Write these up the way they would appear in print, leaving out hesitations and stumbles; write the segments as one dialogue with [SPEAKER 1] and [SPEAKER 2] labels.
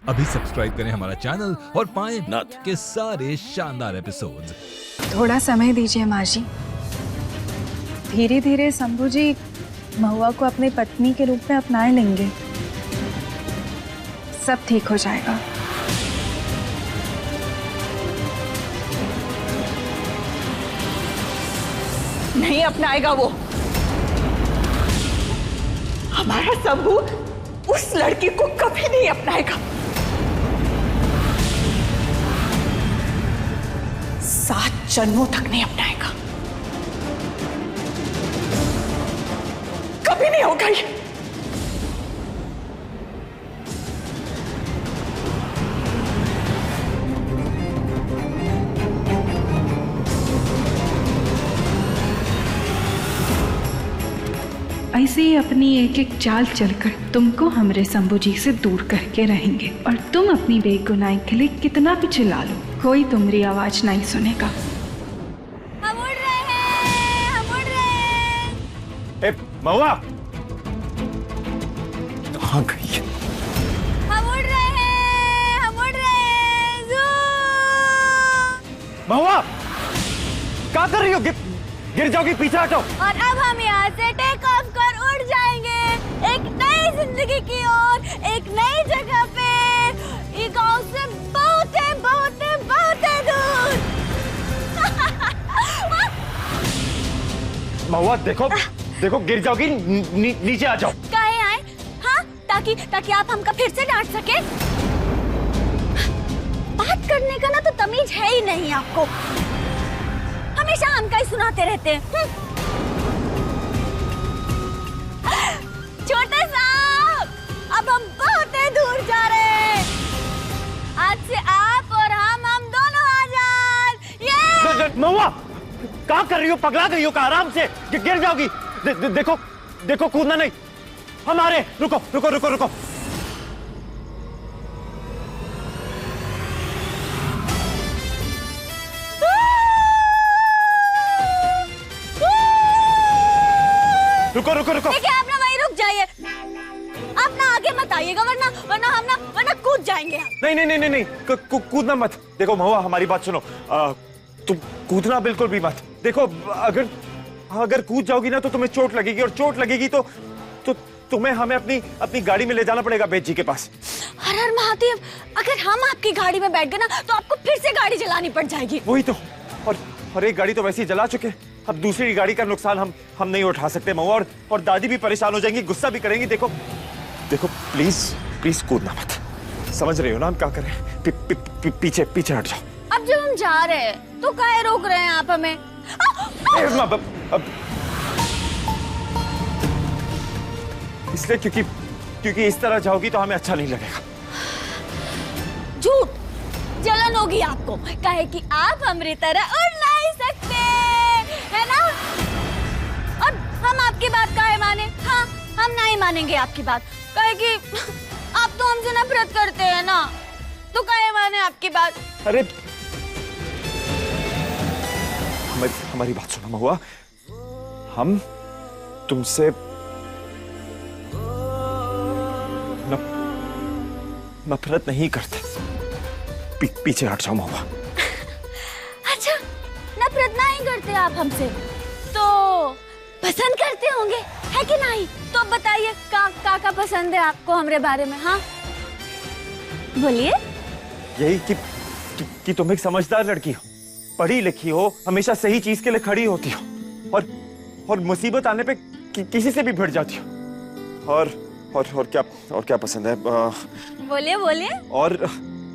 [SPEAKER 1] अभी सब्सक्राइब करें हमारा चैनल और पाएं
[SPEAKER 2] नाथ
[SPEAKER 1] के सारे शानदार एपिसोड्स।
[SPEAKER 3] थोड़ा समय दीजिए माँ जी। धीरे धीरे शंभू जी महुआ को अपनी पत्नी के रूप में अपना लेंगे, सब ठीक हो जाएगा।
[SPEAKER 4] नहीं अपनाएगा वो। हमारा शंभू उस लड़की को कभी नहीं अपनाएगा। 7 जन्मों तक नहीं अपनाएगा। कभी नहीं होगा ये।
[SPEAKER 5] ऐसे ही अपनी एक एक चाल चलकर तुमको हमरे शंभू जी से दूर करके रहेंगे, और तुम अपनी बेगुनाही के लिए कितना भी चिल्ला लो, कोई तुम्हारी आवाज नहीं सुनेगा।
[SPEAKER 6] हम उड़ रहे हैं, हम उड़ रहे हैं।
[SPEAKER 2] ए, महुआ कहाँ गई है?
[SPEAKER 6] हम उड़ रहे हैं, हम उड़ रहे हैं।
[SPEAKER 2] महुआ क्या कर रही हो? गिर जाओगी, पीछे हटो।
[SPEAKER 6] और अब हम यहाँ से टेक ऑफ कर उड़ जाएंगे एक नई जिंदगी की ओर, एक नई जगह पे, ये गांव से बहुत दूर।
[SPEAKER 2] महुआ देखो देखो, गिर जाओगी, नीचे आ जाओ।
[SPEAKER 6] काहे आए? हाँ, ताकि आप हमका फिर से डांट सके। बात करने का ना तो तमीज है ही नहीं आपको, हमेशा हमका ही सुनाते रहते हैं। छोटे साहब, अब हम बहुत दूर जा रहे हैं। आज से आप और हम दोनों आजाद। ये
[SPEAKER 2] महुआ क्या कर रही हो? पगला गई हो? आराम से, गिर जाओगी। देखो देखो, कूदना नहीं। हमारे रुको रुको रुको रुको। रुको रुको रुको।
[SPEAKER 6] देखिए, आप ना वहीं रुक जाइए, आप ना आगे मत आइएगा, वरना कूद जाएंगे हम।
[SPEAKER 2] नहीं नहीं नहीं नहीं नहीं, कूदना मत। देखो महुआ, हमारी बात सुनो। तुम कूदना बिल्कुल भी मत। देखो, अगर कूद जाओगी ना तो तुम्हें चोट लगेगी, और चोट लगेगी तो तुम्हें हमें अपनी गाड़ी में ले जाना पड़ेगा बेद जी के पास।
[SPEAKER 6] हर हर महादेव, अगर हम आपकी गाड़ी में बैठ गए ना तो आपको फिर से गाड़ी चलानी पड़ जाएगी।
[SPEAKER 2] वही तो। और एक गाड़ी तो वैसे ही जला चुके, अब दूसरी गाड़ी का नुकसान हम नहीं उठा सकते महुआ, और दादी भी परेशान हो जाएंगी, गुस्सा भी करेंगी। देखो देखो, प्लीज प्लीज कूदना मत। समझ रहे हो ना हम क्या करें? पीछे पीछे हट जाओ।
[SPEAKER 6] अब जब हम जा रहे हैं तो काहे रोक रहे हैं आप हमें?
[SPEAKER 2] इसलिए क्योंकि इस तरह जाओगी तो हमें अच्छा नहीं लगेगा।
[SPEAKER 6] झूठ, जलन होगी आपको, काहे कि आप हमारी तरह उड़ नहीं सकते, है ना? और हम आपकी बात काहे माने? हाँ, हम नहीं मानेंगे आपकी बात, काहे कि आप तो हमसे नफरत करते हैं ना, तो काहे माने आपकी बात?
[SPEAKER 2] अरे हमारी बात सुनो महुआ, हम तुमसे नफरत नहीं करते। पीछे हट जाओ महुआ।
[SPEAKER 6] अच्छा, नफरत नहीं करते आप हमसे, तो पसंद करते होंगे, है कि नहीं? तो बताइए, का पसंद है आपको हमारे बारे में? हाँ बोलिए।
[SPEAKER 2] यही कि तुम एक समझदार लड़की हो, पढ़ी लिखी हो, हमेशा सही चीज के लिए खड़ी होती हो, और मुसीबत आने पे किसी से भी भिड़ जाती हो। और क्या पसंद है?
[SPEAKER 6] बोलिए बोलिए।
[SPEAKER 2] और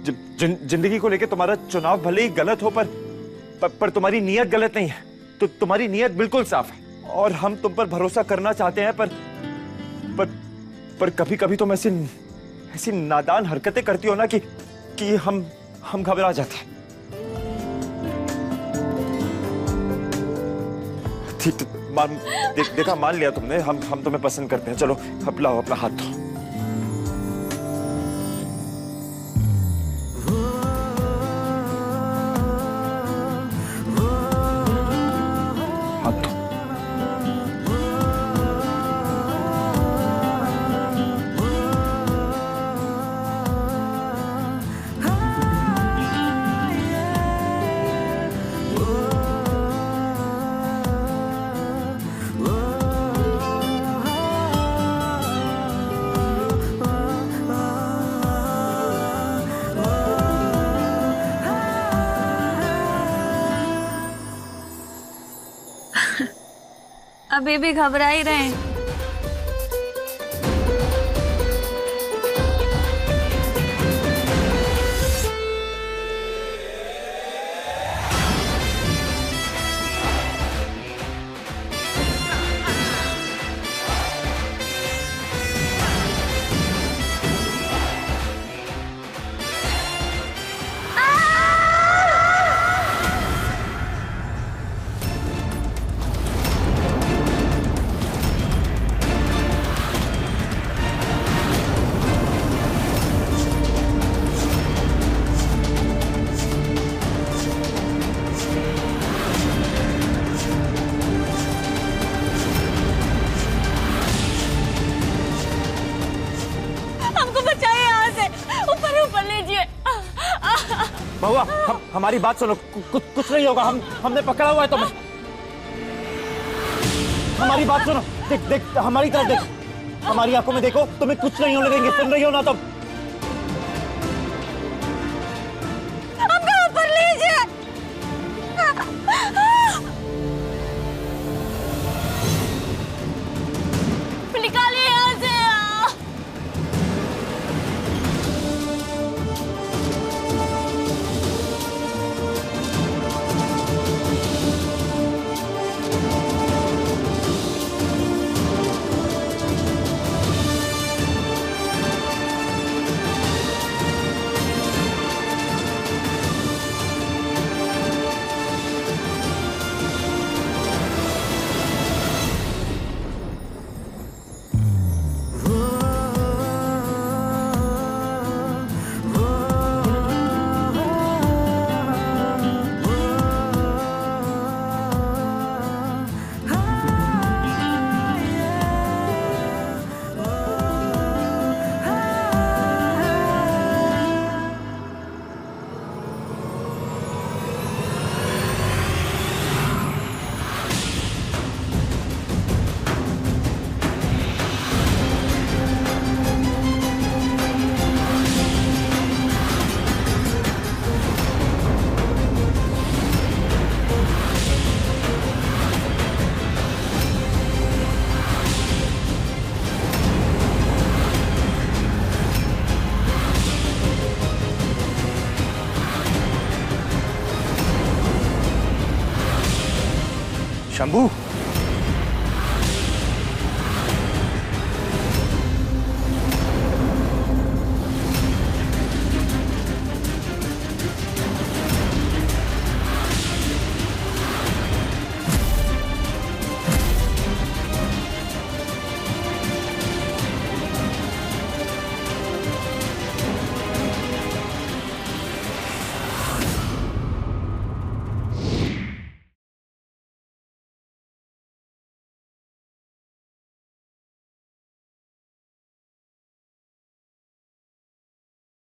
[SPEAKER 2] जिंदगी को लेके तुम्हारा चुनाव भले ही गलत हो, पर तुम्हारी नीयत गलत नहीं है। तो तुम्हारी नीयत बिल्कुल साफ है, और हम तुम पर भरोसा करना चाहते हैं, पर कभी कभी तुम ऐसी नादान हरकतें करती हो ना कि हम घबरा जाते हैं। ठीक, देखा, मान लिया तुमने, हम तुम्हें पसंद करते हैं। चलो अब लाओ अपना हाथ धो। हाथ धो।
[SPEAKER 6] अभी भी घबरा ही रहे हैं।
[SPEAKER 2] महुआ, हमारी बात सुनो, कुछ नहीं होगा, हमने पकड़ा हुआ है तुम्हें। हमारी बात सुनो, देख हमारी तरफ देख, हमारी आंखों में देखो, तुम्हें कुछ नहीं होने देंगे, सुन रही हो ना तुम?
[SPEAKER 6] हमको ऊपर लीजिए। निकालिए यहाँ से।
[SPEAKER 2] शंभू,